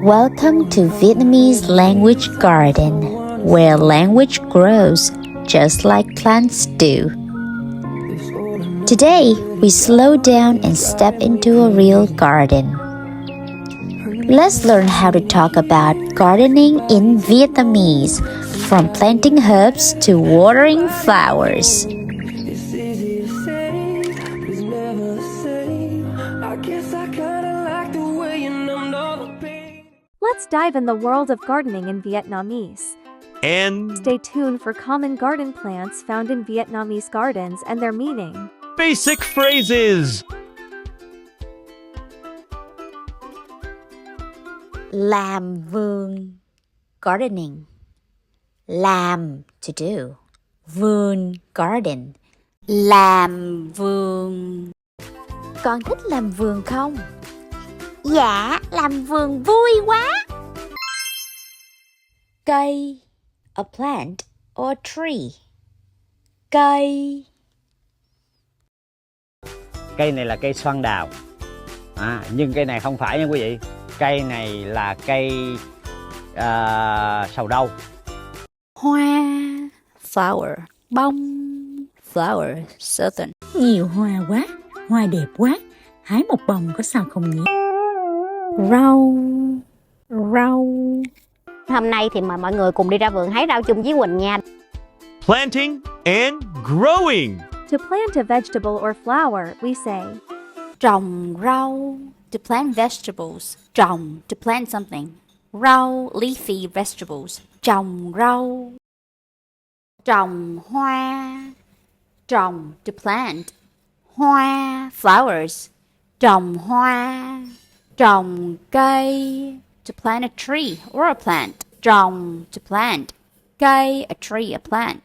Welcome to Vietnamese Language Garden, where language grows just like plants do. Today, we slow down and step into a real garden. Let's learn how to talk about gardening in Vietnamese, from planting herbs to watering flowers. Let's dive in the world of gardening in Vietnamese. And Stay tuned for common garden plants found in Vietnamese gardens and their meaning. basic phrases. Làm vườn, gardening. Làm, to do. Vườn, garden. Làm vườn. Con thích làm vườn không? Dạ, làm vườn vui quá. Cây, a plant or a tree. Cây. Cây này là cây xoan đào, nhưng cây này không phải nha quý vị. Cây này là cây sầu đâu. Hoa, flower. Bông, flower, certain. Nhiều hoa quá, hoa đẹp quá, hái một bông có sao không nhé? Rau, rau. Hôm nay thì mời mọi người cùng đi ra vườn hái rau chung với Quỳnh nha. Planting and growing. To plant a vegetable or flower, we say, Trồng rau, to plant vegetables. Trồng, to plant something. Rau, leafy vegetables. Trồng rau. Trồng hoa. Trồng, to plant. Hoa, flowers. Trồng hoa. Trồng cây, to plant a tree or a plant. Trồng, to plant. Cây, a tree, a plant.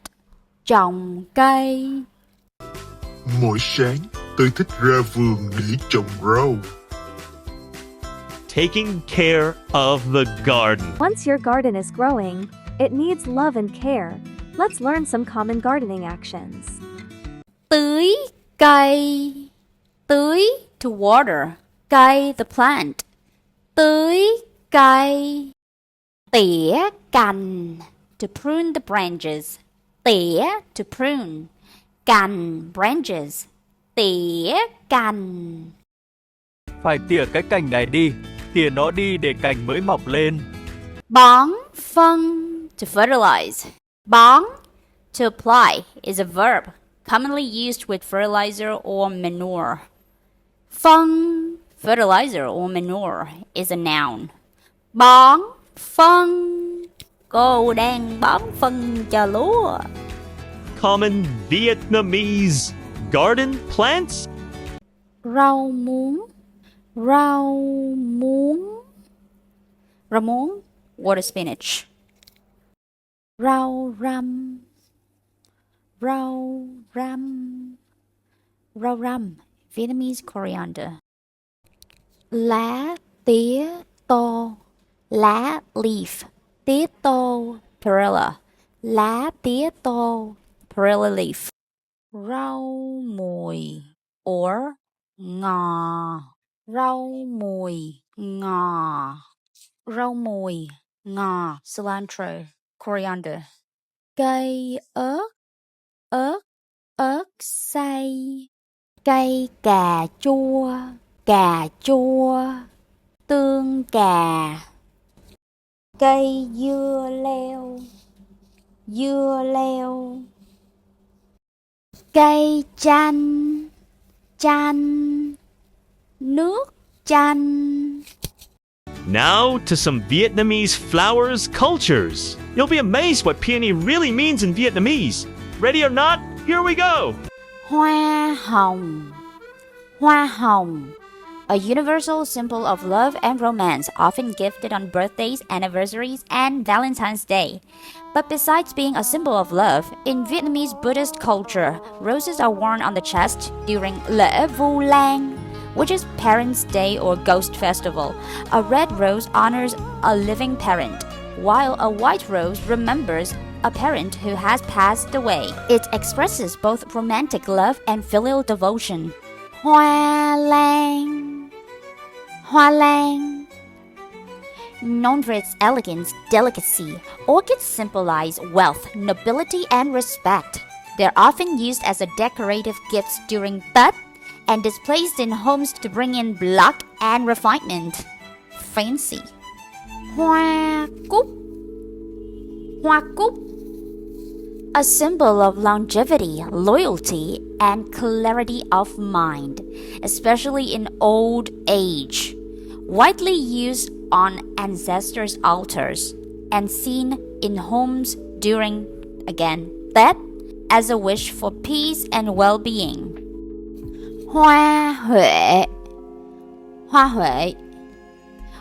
Trồng cây. Mỗi sáng, tôi thích ra vườn để trồng rau. Taking care of the garden. once your garden is growing, it needs love and care. Let's learn some common gardening actions. Tưới cây. Tưới, to water. Cây, the plant. Tưới cây. Tỉa cành, to prune the branches. Tỉa, to prune. Cành, branches. Tỉa cành. Phải tỉa cái cành này đi, tỉa nó đi để cành mới mọc lên. Bón phân, to fertilize. Bón, to apply, is a verb commonly used with fertilizer or manure. Phân, fertilizer or manure, is a noun. Bón phân. Cô đang bón phân cho lúa. Common Vietnamese garden plants. Rau muống. Rau muống. Rau muống, water spinach. Rau răm. Rau răm. Rau răm, Vietnamese coriander. Lá tía tô. Lá, leaf. Tía tô, perilla. Lá tía tô, perilla leaf. Rau mùi or ngò. Rau mùi ngò. Rau mùi ngò, cilantro, coriander. Cây ớt. Ớt, ớt xay. Cây cà chua. Cà chua. Tương cà. Cây dưa leo. Dưa leo. Cây chanh. Chanh. Nước chanh. Now to some Vietnamese flowers cultures. You'll be amazed what peony really means in Vietnamese. Ready or not, here we go. Hoa hồng. Hoa hồng, a universal symbol of love and romance, often gifted on birthdays, anniversaries, and Valentine's Day. But besides being a symbol of love, in Vietnamese Buddhist culture, roses are worn on the chest during Lễ Vu Lan, which is Parents' Day or Ghost Festival. A red rose honors a living parent, while a white rose remembers a parent who has passed away. It expresses both romantic love and filial devotion. Hoa lan. Hoa lan. Known for its elegance, delicacy, orchids symbolize wealth, nobility, and respect. They're often used as a decorative gift during Tết and displayed in homes to bring in luck and refinement. Fancy. Hoa cúc. Hoa cúc. A symbol of longevity, loyalty, and clarity of mind, especially in old age. Widely used on ancestors' altars and seen in homes during, again, Tết as a wish for peace and well-being. Hoa huệ. Hoa huệ.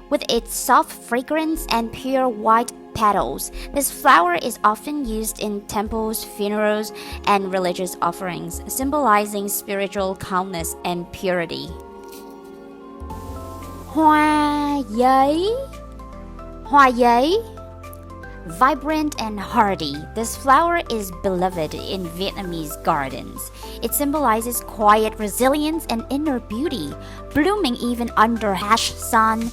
With its soft fragrance and pure white petals, this flower is often used in temples, funerals, and religious offerings, symbolizing spiritual calmness and purity. Hoa giấy. Hoa giấy. Vibrant and hardy, this flower is beloved in Vietnamese gardens. It symbolizes quiet resilience and inner beauty, blooming even under harsh sun,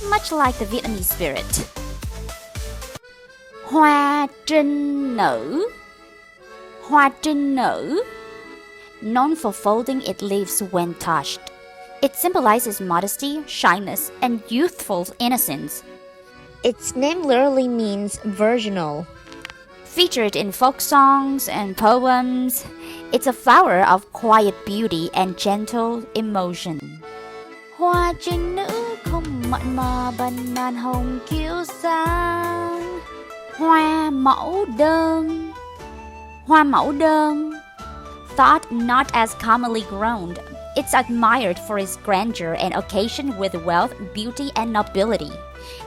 much like the Vietnamese spirit. Hoa trinh nữ. Hoa trinh nữ. Known for folding its leaves when touched. It symbolizes modesty, shyness, and youthful innocence. Its name literally means virginal. Featured in folk songs and poems, it's a flower of quiet beauty and gentle emotion. Hoa trinh nữ không mặn mà bằng màn hồng kiêu sa. Hoa mẫu đơn. Hoa mẫu đơn. Thought not as commonly grown, it's admired for its grandeur and occasion with wealth, beauty, and nobility.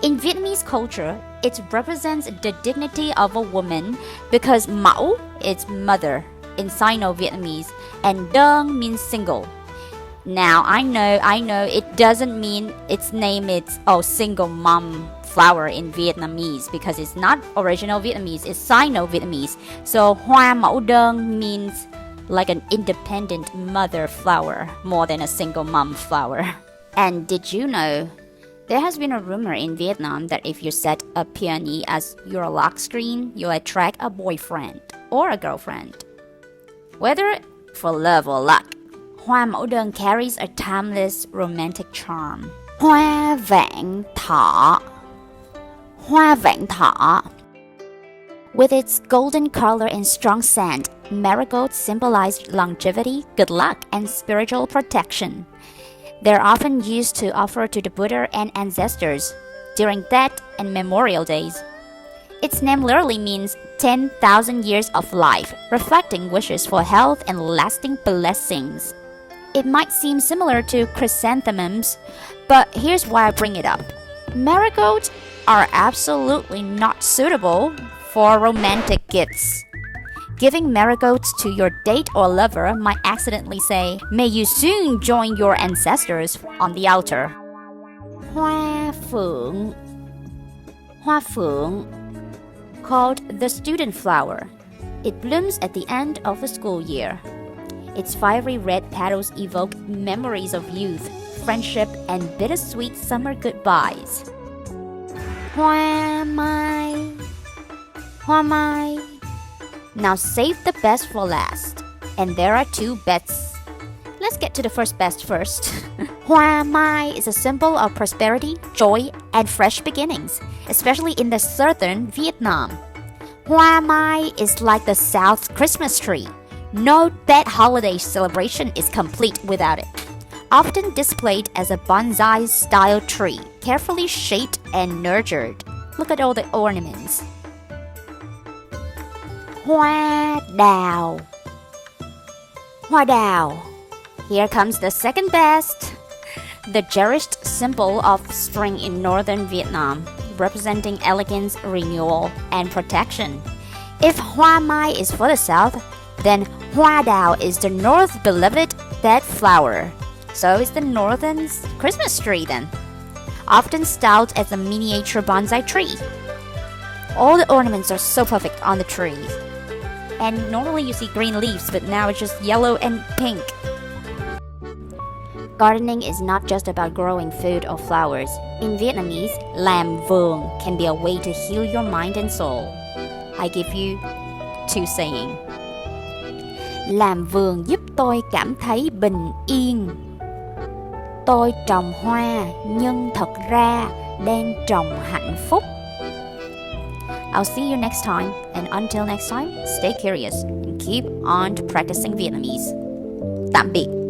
In Vietnamese culture, it represents the dignity of a woman because mẫu is mother in Sino-Vietnamese and đơn means single. Now, I know it doesn't mean its name is single mom flower in Vietnamese because it's not original Vietnamese, it's Sino-Vietnamese. So hoa mẫu đơn means like an independent mother flower more than a single mom flower. And did you know there has been a rumor in Vietnam that if you set a peony as your lock screen, you'll attract a boyfriend or a girlfriend. Whether for love or luck, hoa mẫu đơn carries a timeless romantic charm. Hoa vạn thọ. Hoa vạn thọ. With its golden color and strong scent, marigolds symbolize longevity, good luck, and spiritual protection. They're often used to offer to the Buddha and ancestors during Tết and Memorial Days. Its name literally means 10,000 years of life, reflecting wishes for health and lasting blessings. It might seem similar to chrysanthemums, but here's why I bring it up. Marigolds are absolutely not suitable for romantic gifts. Giving marigolds to your date or lover might accidentally say, "May you soon join your ancestors" on the altar. Hoa phượng. Hoa phượng. Called the student flower. It blooms at the end of the school year. Its fiery red petals evoke memories of youth, friendship, and bittersweet summer goodbyes. Hoa mai. Hoa mai. Now save the best for last. And there are two bets. Let's get to the first best first. Hoa mai is a symbol of prosperity, joy, and fresh beginnings, especially in the southern Vietnam. Hoa mai is like the South's Christmas tree. No Tết holiday celebration is complete without it. Often displayed as a bonsai-style tree, carefully shaped and nurtured. Look at all the ornaments. Hoa đào. Hoa đào. Here comes the second best. The cherished symbol of spring in northern Vietnam, representing elegance, renewal, and protection. If hoa mai is for the south, then hoa đào is the north's beloved Tết flower. So it's the northern's Christmas tree then. Often styled as a miniature bonsai tree. All the ornaments are so perfect on the trees. And normally you see green leaves, but now it's just yellow and pink. Gardening is not just about growing food or flowers. In Vietnamese, làm vườn can be a way to heal your mind and soul. I give you 2 sayings. Làm vườn giúp tôi cảm thấy bình yên. Tôi trồng hoa nhưng thật ra đang trồng hạnh phúc. I'll see you next time, and until next time, stay curious and keep on practicing Vietnamese. Tạm biệt.